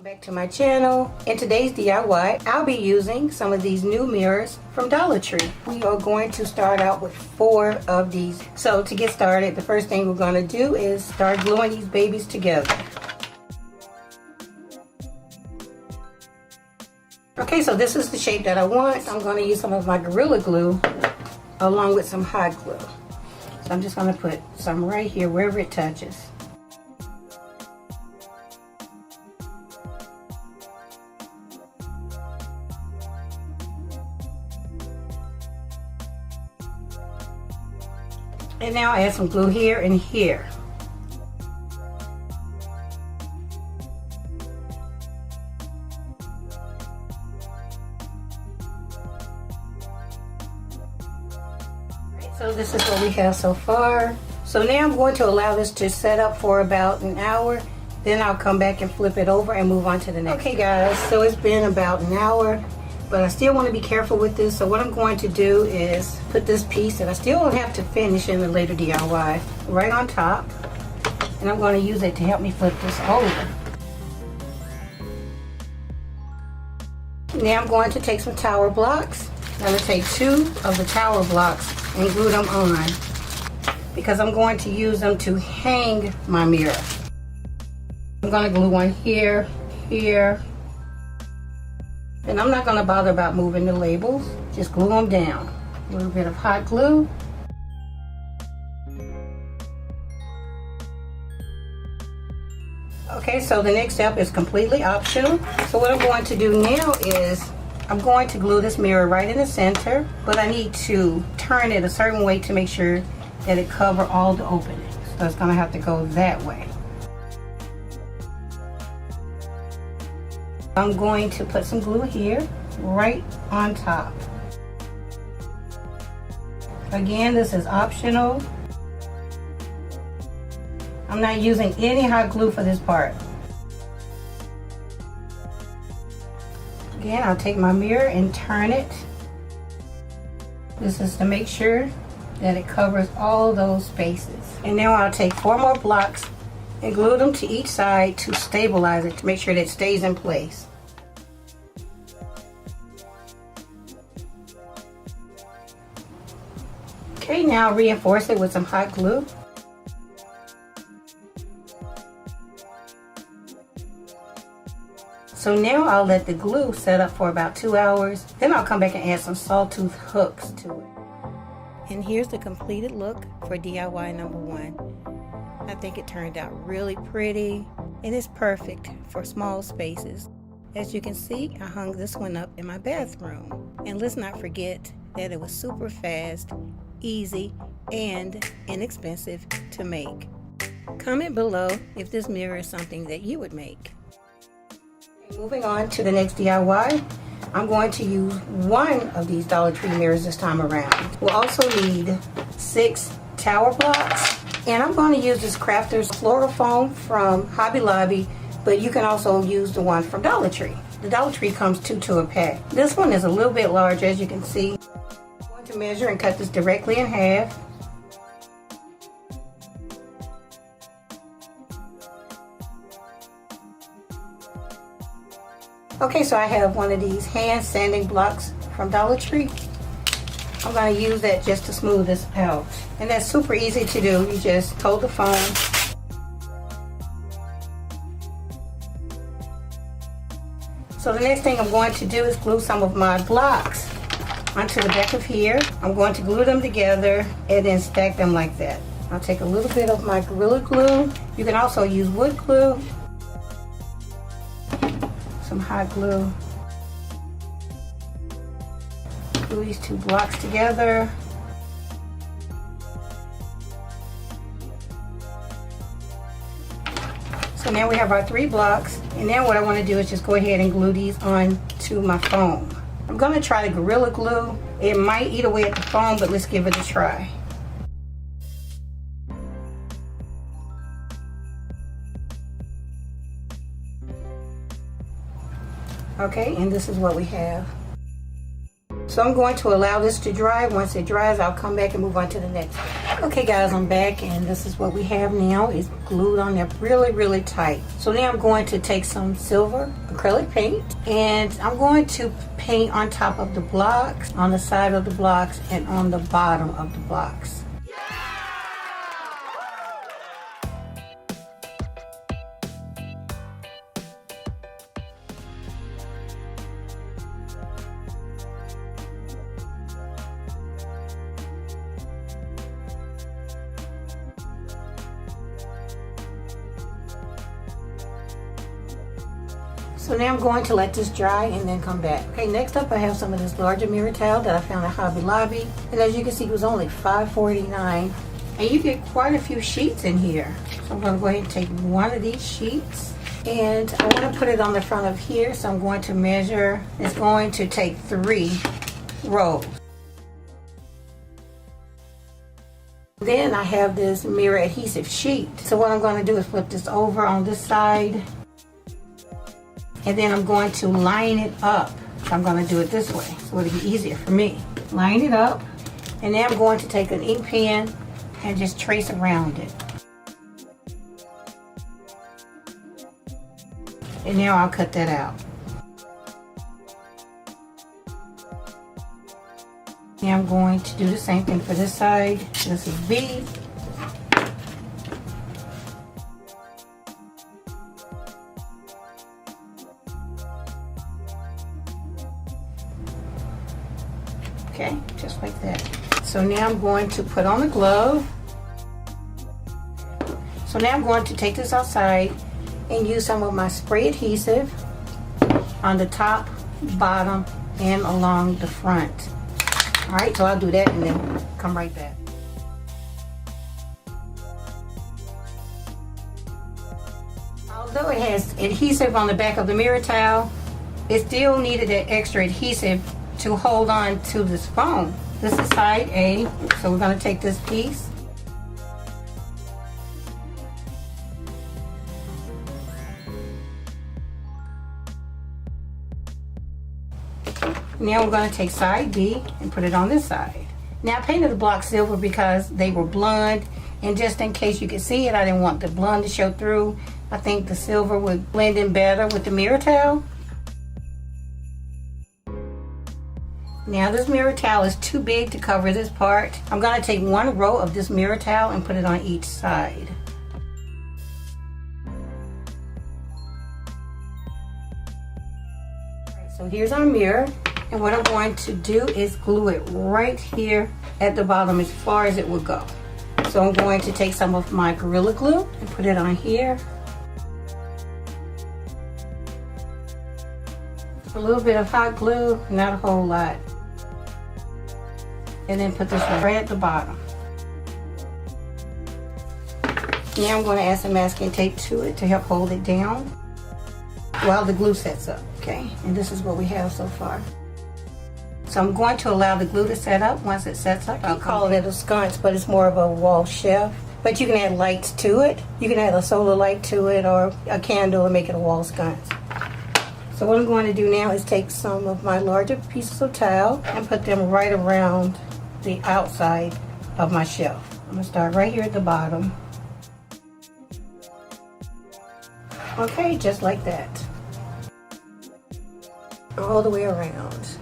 Back to my channel. In today's DIY, I'll be using some of these new mirrors from Dollar Tree. We are going to start out with 4 of these. So to get started, the first thing we're going to do is start gluing these babies together. Okay, so this is the shape that I want. I'm going to use some of my Gorilla Glue along with some hot glue. So I'm just going to put some right here wherever it touches. And now I add some glue here and here. So this is what we have so far. So now I'm going to allow this to set up for about an hour. Then I'll come back and flip it over and move on to the next. Okay guys, so it's been about an hour. But I still want to be careful with this, so what I'm going to do is put this piece that I still will have to finish in the later DIY right on top, and I'm going to use it to help me flip this over. Now I'm going to take some tower blocks. I'm going to take 2 of the tower blocks and glue them on because I'm going to use them to hang my mirror. I'm going to glue one here, here. And I'm not going to bother about moving the labels, just glue them down. A little bit of hot glue. Okay, so the next step is completely optional. So what I'm going to do now is I'm going to glue this mirror right in the center, but I need to turn it a certain way to make sure that it covers all the openings. So it's going to have to go that way. I'm going to put some glue here, right on top. Again, this is optional. I'm not using any hot glue for this part. Again, I'll take my mirror and turn it. This is to make sure that it covers all those spaces. And now I'll take 4 more blocks and glue them to each side to stabilize it, to make sure that it stays in place. Okay, now reinforce it with some hot glue. So now I'll let the glue set up for about 2 hours. Then I'll come back and add some sawtooth hooks to it. And here's the completed look for DIY number 1. I think it turned out really pretty. It is perfect for small spaces. As you can see, I hung this one up in my bathroom. And let's not forget that it was super fast, easy, and inexpensive to make. Comment below if this mirror is something that you would make. Moving on to the next DIY, I'm going to use 1 of these Dollar Tree mirrors this time around. We'll also need 6 tower blocks, and I'm going to use this Crafter's floral foam from Hobby Lobby, but you can also use the one from Dollar Tree. The Dollar Tree comes 2 a pack. This one is a little bit large, as you can see. I'm going to measure and cut this directly in half. Okay, so I have one of these hand sanding blocks from Dollar Tree. I'm going to use that just to smooth this out. And that's super easy to do. You just hold the foam. So the next thing I'm going to do is glue some of my blocks onto the back of here. I'm going to glue them together and then stack them like that. I'll take a little bit of my Gorilla Glue. You can also use wood glue. Some hot glue. Glue these 2 blocks together. So now we have our 3 blocks, and now what I want to do is just go ahead and glue these on to my foam. I'm going to try the Gorilla Glue. It might eat away at the foam, but let's give it a try. Okay, and this is what we have. So I'm going to allow this to dry. Once it dries, I'll come back and move on to the next one. Okay guys, I'm back and this is what we have now. It's glued on there really tight. So now I'm going to take some silver acrylic paint and I'm going to paint on top of the blocks, on the side of the blocks, and on the bottom of the blocks. So now I'm going to let this dry and then come back. Okay, next up I have some of this larger mirror towel that I found at Hobby Lobby. And as you can see, it was only $5.49. And you get quite a few sheets in here. So I'm going to go ahead and take one of these sheets. And I want to put it on the front of here. So I'm going to measure. It's going to take 3 rolls. Then I have this mirror adhesive sheet. So what I'm going to do is flip this over on this side. And then I'm going to line it up. So I'm going to do it this way, so it'll be easier for me. Line it up, and then I'm going to take an ink pen and just trace around it. And now I'll cut that out. Now I'm going to do the same thing for this side. This is B. Okay, just like that. So now I'm going to put on the glove. So now I'm going to take this outside and use some of my spray adhesive on the top, bottom, and along the front. Alright, so I'll do that and then come right back. Although it has adhesive on the back of the mirror towel, it still needed that extra adhesive to hold on to this foam. This is side A, so we're going to take this piece. Now we're going to take side B and put it on this side. Now I painted the block silver because they were blonde, and just in case you could see it, I didn't want the blonde to show through. I think the silver would blend in better with the mirror towel. Now this mirror towel is too big to cover this part. I'm going to take 1 row of this mirror towel and put it on each side. Alright, so here's our mirror, and what I'm going to do is glue it right here at the bottom as far as it will go. So I'm going to take some of my Gorilla Glue and put it on here. A little bit of hot glue, not a whole lot. And then put this one right at the bottom. Now I'm going to add some masking tape to it to help hold it down while the glue sets up, okay? And this is what we have so far. So I'm going to allow the glue to set up. Once it sets up, I'll call it a sconce, but it's more of a wall shelf. But you can add lights to it. You can add a solar light to it or a candle and make it a wall sconce. So what I'm going to do now is take some of my larger pieces of towel and put them right around the outside of my shelf. I'm going to start right here at the bottom. Okay, just like that. All the way around.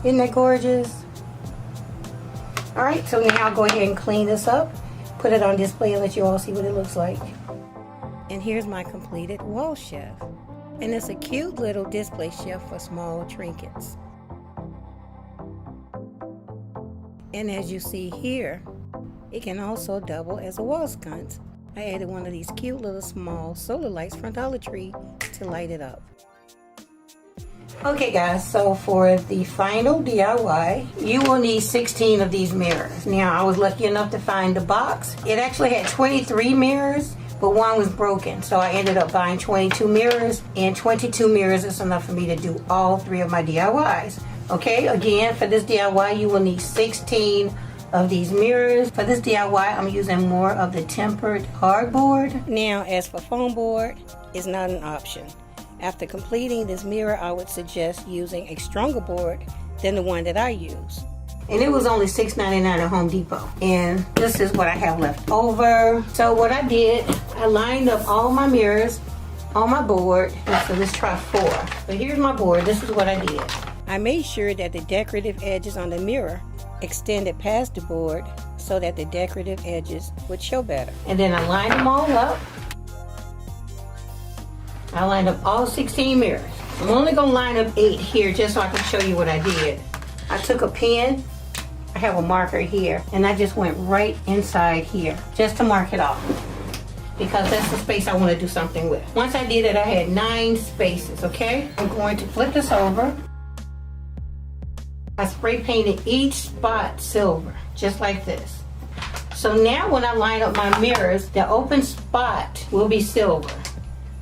Isn't that gorgeous? Alright, so now I'll go ahead and clean this up, put it on display and let you all see what it looks like. And here's my completed wall shelf. And it's a cute little display shelf for small trinkets. And as you see here, it can also double as a wall sconce. I added one of these cute little small solar lights from Dollar Tree to light it up. Okay guys, so for the final DIY, you will need 16 of these mirrors. Now I was lucky enough to find the box. It actually had 23 mirrors, but one was broken. So I ended up buying 22 mirrors, and 22 mirrors is enough for me to do all 3 of my DIYs. Okay, again, for this DIY, you will need 16 of these mirrors. For this DIY, I'm using more of the tempered hardboard. Now, as for foam board, it's not an option. After completing this mirror, I would suggest using a stronger board than the one that I use. And it was only $6.99 at Home Depot. And this is what I have left over. So what I did, I lined up all my mirrors on my board. So let's try 4. But here's my board. This is what I did. I made sure that the decorative edges on the mirror extended past the board so that the decorative edges would show better. And then I lined them all up. I lined up all 16 mirrors. I'm only gonna line up 8 here just so I can show you what I did. I took a pen, I have a marker here, and I just went right inside here just to mark it off, because that's the space I want to do something with. Once I did it, I had 9 spaces, okay? I'm going to flip this over. I spray painted each spot silver, just like this. So now when I line up my mirrors, the open spot will be silver.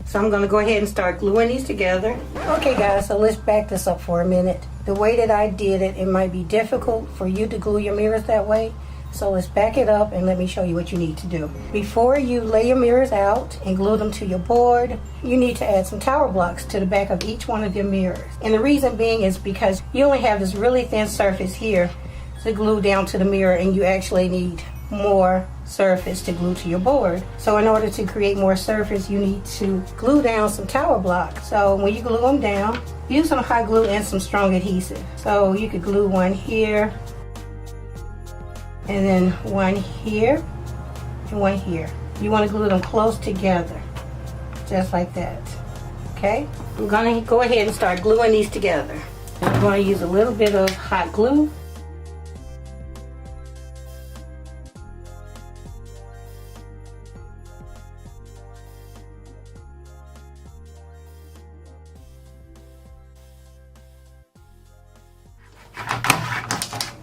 So I'm gonna go ahead and start gluing these together. Okay guys, so let's back this up for a minute. The way that I did it, it might be difficult for you to glue your mirrors that way. So let's back it up and let me show you what you need to do. Before you lay your mirrors out and glue them to your board, you need to add some tower blocks to the back of each one of your mirrors. And the reason being is because you only have this really thin surface here to glue down to the mirror, and you actually need more surface to glue to your board. So in order to create more surface, you need to glue down some tower blocks. So when you glue them down, use some hot glue and some strong adhesive. So you could glue one here, and then one here, and one here. You want to glue them close together, just like that. Okay? I'm gonna go ahead and start gluing these together. I'm going to use a little bit of hot glue.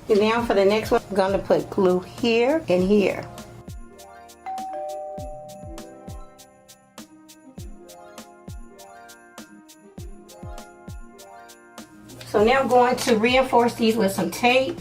And now for the next one, I'm going to put glue here and here. So now I'm going to reinforce these with some tape.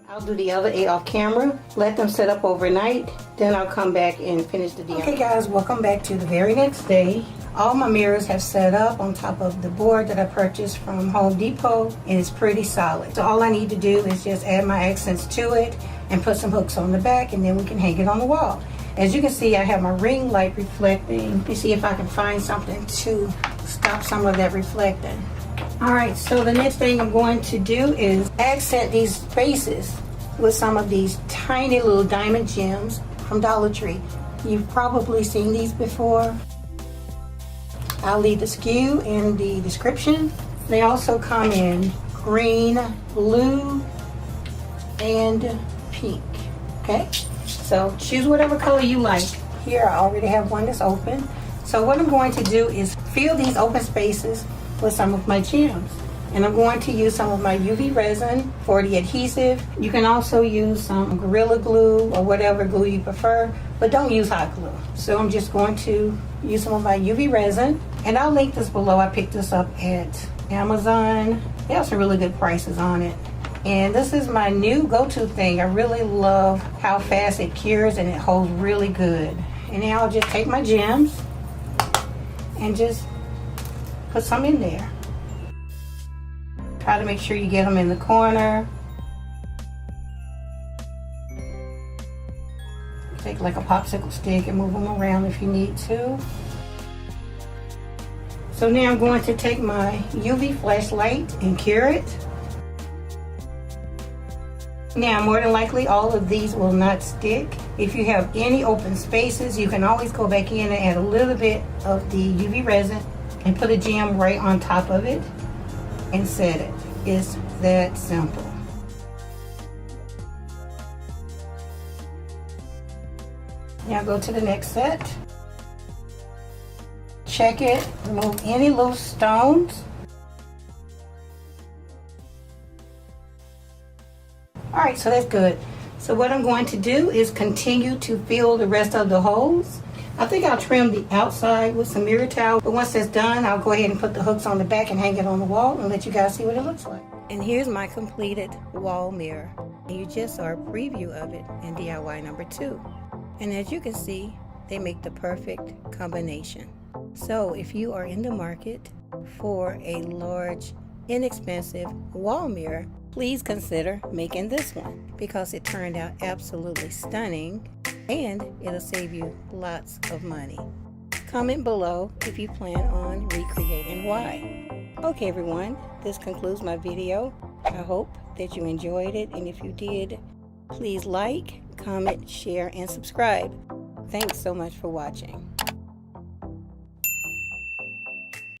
I'll do the other 8 off camera, let them set up overnight, then I'll come back and finish the deal. Okay guys, welcome back to the very next day. All my mirrors have set up on top of the board that I purchased from Home Depot, and it's pretty solid. So all I need to do is just add my accents to it and put some hooks on the back, and then we can hang it on the wall. As you can see, I have my ring light reflecting. Let me see if I can find something to stop some of that reflecting. Alright, so the next thing I'm going to do is accent these spaces with some of these tiny little diamond gems from Dollar Tree. You've probably seen these before. I'll leave the SKU in the description. They also come in green, blue, and pink. Okay? So choose whatever color you like. Here I already have one that's open. So what I'm going to do is fill these open spaces with some of my gems. And I'm going to use some of my UV resin for the adhesive. You can also use some Gorilla Glue or whatever glue you prefer, but don't use hot glue. So I'm just going to use some of my UV resin, and I'll link this below. I picked this up at Amazon. They have some really good prices on it. And this is my new go-to thing. I really love how fast it cures and it holds really good. And now I'll just take my gems and just put some in there. Try to make sure you get them in the corner. Take like a popsicle stick and move them around if you need to. So now I'm going to take my UV flashlight and cure it. Now more than likely all of these will not stick. If you have any open spaces, you can always go back in and add a little bit of the UV resin and put a gem right on top of it and set it. It's that simple. Now go to the next set. Check it, remove any loose stones. Alright, so that's good. So what I'm going to do is continue to fill the rest of the holes. I think I'll trim the outside with some mirror towel, but once that's done, I'll go ahead and put the hooks on the back and hang it on the wall and let you guys see what it looks like. And here's my completed wall mirror. And you just saw a preview of it in DIY number 2. And as you can see, they make the perfect combination. So if you are in the market for a large, inexpensive wall mirror, please consider making this one because it turned out absolutely stunning and it'll save you lots of money. Comment below if you plan on recreating why. Okay everyone, this concludes my video. I hope that you enjoyed it, and if you did, please like, comment, share, and subscribe. Thanks so much for watching.